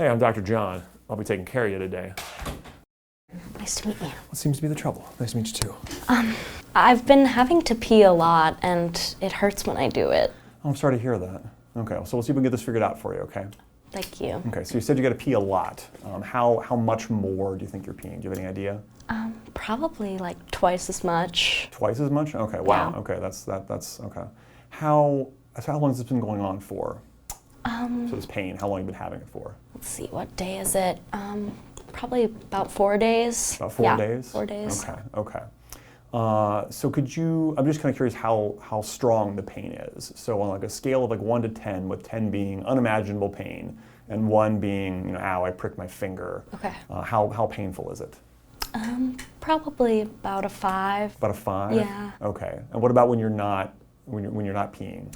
Hey, I'm Dr. John. I'll be taking care of you today. Nice to meet you. What seems to be the trouble? Nice to meet you too. I've been having to pee a lot, and it hurts when I do it. Oh, I'm sorry to hear that. Okay, so we'll see if we can get this figured out for you, okay? Thank you. Okay, so you said you got to pee a lot. How much more do you think you're peeing? Do you have any idea? Probably like twice as much. Twice as much? Okay, wow. Yeah. Okay, that's okay. How long has this been going on for? So this pain, how long have you been having it for? Let's see, what day is it? Probably about 4 days. About 4 days? 4 days. Okay. So could you, I'm just kind of curious how strong the pain is. So on like a scale of like 1 to 10, with 10 being unimaginable pain and 1 being, ow, I pricked my finger. Okay. How painful is it? Probably about a 5. About a 5? Yeah. Okay. And what about when you're not peeing?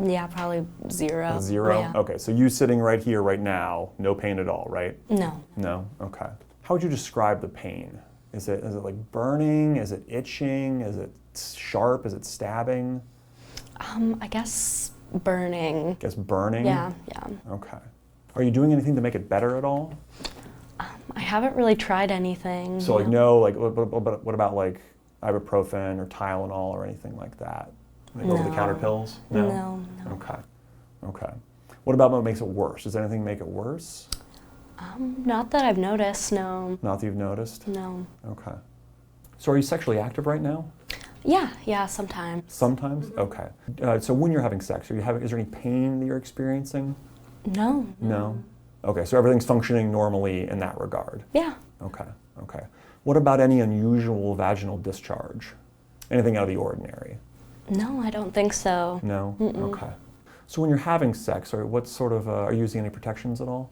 Yeah, probably 0. 0? Yeah. Okay, so you sitting right here right now, no pain at all, right? No. No? Okay. How would you describe the pain? Is it like burning? Is it itching? Is it sharp? Is it stabbing? I guess burning. Burning? Yeah. Okay. Are you doing anything to make it better at all? I haven't really tried anything. So like no, like what about like ibuprofen or Tylenol or anything like that? Like over-the-counter pills? No. Okay. What about what makes it worse? Does anything make it worse? Not that I've noticed, no. Not that you've noticed? No. Okay. So are you sexually active right now? Yeah, sometimes. Sometimes? Okay. So when you're having sex, is there any pain that you're experiencing? No. No? Okay, so everything's functioning normally in that regard? Yeah. Okay. What about any unusual vaginal discharge? Anything out of the ordinary? No, I don't think so. No? Okay. So when you're having sex, what sort of, are you using any protections at all?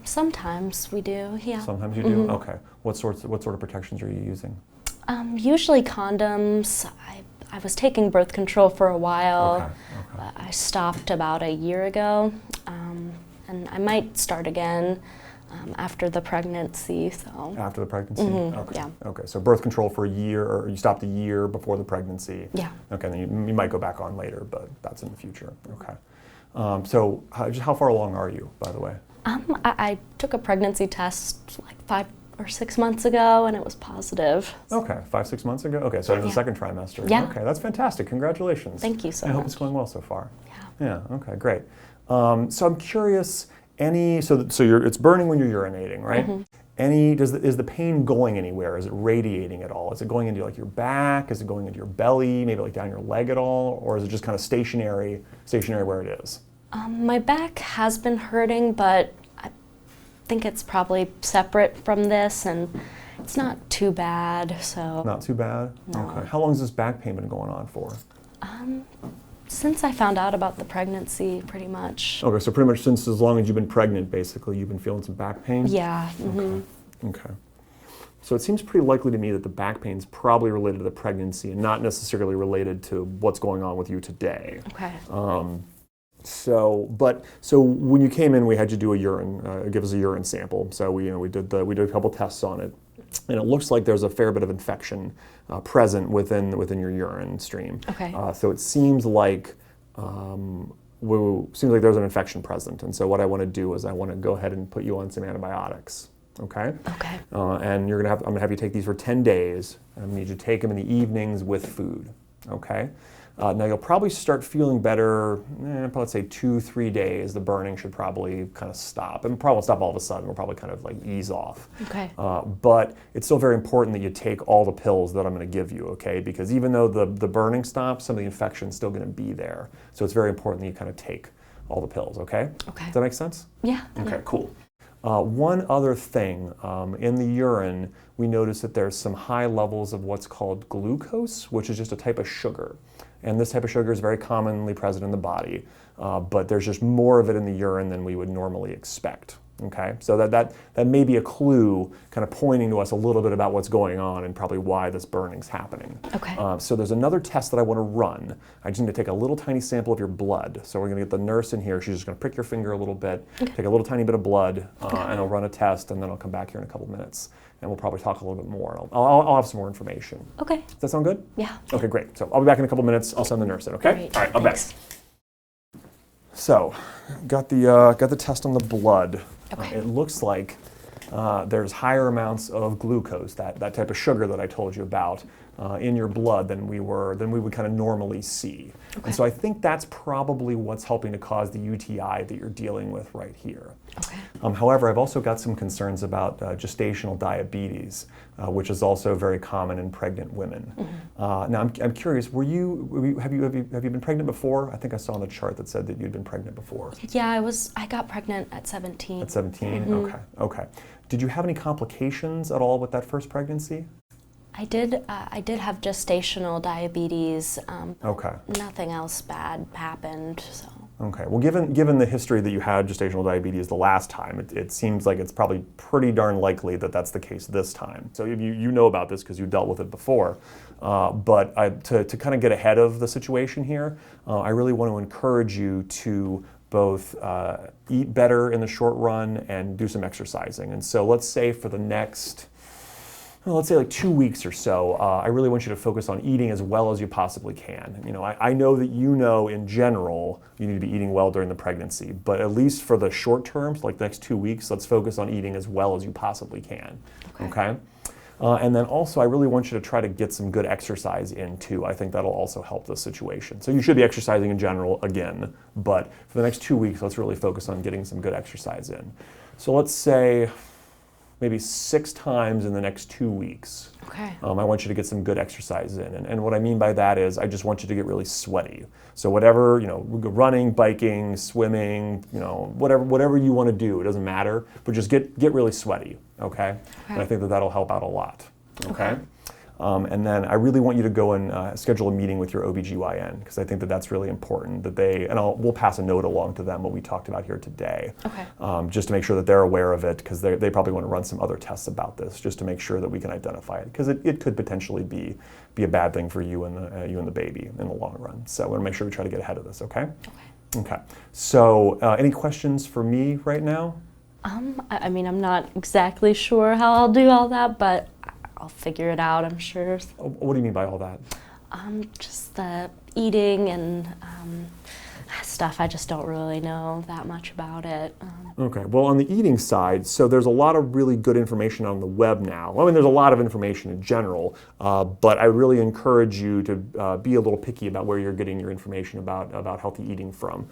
Sometimes we do, yeah. Sometimes you do? Okay. What sort of protections are you using? Usually condoms. I was taking birth control for a while. Okay. But I stopped about a year ago, and I might start again after the pregnancy. So. After the pregnancy? Okay. Yeah. Okay, so birth control for a year, or you stopped a year before the pregnancy? Yeah. Okay, then you might go back on later, but that's in the future. Okay. So how far along are you, by the way? I took a pregnancy test like 5 or 6 months ago, and it was positive. Okay, 5-6 months ago? Okay, so in the second trimester. Yeah. Okay, that's fantastic. Congratulations. Thank you so much. I hope it's going well so far. Yeah. Yeah, okay, great. So I'm curious, it's burning when you're urinating, right? Is the pain going anywhere? Is it radiating at all? Is it going into like your back? Is it going into your belly? Maybe like down your leg at all? Or is it just kind of stationary where it is? My back has been hurting, but I think it's probably separate from this, and it's not too bad, so. Not too bad? No. Okay. How long has this back pain been going on for? Since I found out about the pregnancy, pretty much. Okay, so pretty much since as long as you've been pregnant, basically, you've been feeling some back pain? Yeah. Okay. So it seems pretty likely to me that the back pain is probably related to the pregnancy and not necessarily related to what's going on with you today. Okay. So when you came in, we had you do give us a urine sample. So we did a couple tests on it, and it looks like there's a fair bit of infection present within your urine stream. Okay. So it seems like there's an infection present, and so what I want to do is I want to go ahead and put you on some antibiotics. Okay. Okay. And I'm gonna have you take these for 10 days. I need you to take them in the evenings with food. Okay. Now you'll probably start feeling better, let's say 2-3 days. The burning should probably kind of stop. And probably won't stop all of a sudden. We'll probably kind of like ease off. Okay. But it's still very important that you take all the pills that I'm going to give you, okay? Because even though the burning stops, some of the infection's still going to be there. So it's very important that you kind of take all the pills, okay? Okay. Does that make sense? Yeah. Okay, yeah. cool. One other thing, in the urine, we notice that there's some high levels of what's called glucose, which is just a type of sugar. And this type of sugar is very commonly present in the body, but there's just more of it in the urine than we would normally expect. Okay, so that may be a clue kind of pointing to us a little bit about what's going on and probably why this burning's happening. Okay. So there's another test that I want to run. I just need to take a little tiny sample of your blood. So we're going to get the nurse in here. She's just going to prick your finger a little bit, take a little tiny bit of blood, and I'll run a test, and then I'll come back here in a couple minutes, and we'll probably talk a little bit more. I'll have some more information. Okay. Does that sound good? Yeah. Okay, great. So I'll be back in a couple minutes. I'll send the nurse in, okay? Great. All right, I'll be back. So, got the test on the blood. Okay. It looks like there's higher amounts of glucose, that type of sugar that I told you about, in your blood than we would kind of normally see. Okay. And so I think that's probably what's helping to cause the UTI that you're dealing with right here. Okay. However, I've also got some concerns about gestational diabetes, which is also very common in pregnant women. Mm-hmm. Now, I'm curious. Have you been pregnant before? I think I saw on the chart that said that you'd been pregnant before. Yeah, I got pregnant at 17. At 17. Mm-hmm. Okay. Did you have any complications at all with that first pregnancy? I did have gestational diabetes. Okay. Nothing else bad happened. So. Okay. Well, given the history that you had gestational diabetes the last time, it seems like it's probably pretty darn likely that that's the case this time. So you know about this because you dealt with it before. But to kind of get ahead of the situation here, I really want to encourage you to both eat better in the short run and do some exercising. And so let's say for the next, let's say like 2 weeks or so, I really want you to focus on eating as well as you possibly can. You know, I know that in general you need to be eating well during the pregnancy, but at least for the short term, so like the next 2 weeks, let's focus on eating as well as you possibly can. Okay? And then also, I really want you to try to get some good exercise in too. I think that'll also help the situation. So you should be exercising in general again, but for the next 2 weeks, let's really focus on getting some good exercise in. So let's say maybe 6 times in the next 2 weeks. Okay. I want you to get some good exercise in. And what I mean by that is I just want you to get really sweaty. So whatever, running, biking, swimming, whatever you want to do, it doesn't matter, but just get really sweaty, okay? And I think that'll help out a lot, okay? And then I really want you to go and schedule a meeting with your OBGYN because I think that's really important that we'll pass a note along to them what we talked about here today. Okay. Just to make sure that they're aware of it because they probably want to run some other tests about this just to make sure that we can identify it because it could potentially be a bad thing for you and the baby in the long run. So I want to make sure we try to get ahead of this, okay? Okay. So any questions for me right now? I mean, I'm not exactly sure how I'll do all that, but I'll figure it out, I'm sure. What do you mean by all that? Just the eating and stuff. I just don't really know that much about it. Okay, well on the eating side, so there's a lot of really good information on the web now. I mean, there's a lot of information in general, but I really encourage you to be a little picky about where you're getting your information about healthy eating from.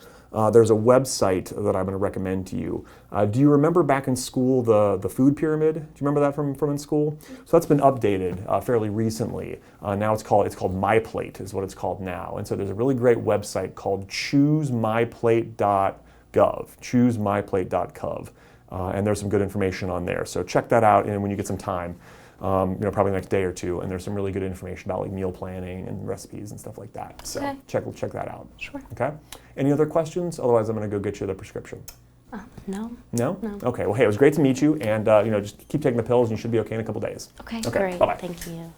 There's a website that I'm going to recommend to you. Do you remember back in school the food pyramid? Do you remember that from in school? So that's been updated fairly recently. Now it's called MyPlate is what it's called now. And so there's a really great website called choosemyplate.gov. choosemyplate.gov. And there's some good information on there. So check that out and when you get some time. Probably the next day or two, and there's some really good information about like meal planning and recipes and stuff like that. So check that out. Sure. Okay. Any other questions? Otherwise, I'm going to go get you the prescription. No. No? Okay. Well, hey, it was great to meet you, and just keep taking the pills, and you should be okay in a couple days. Okay. Great. Bye-bye. Thank you.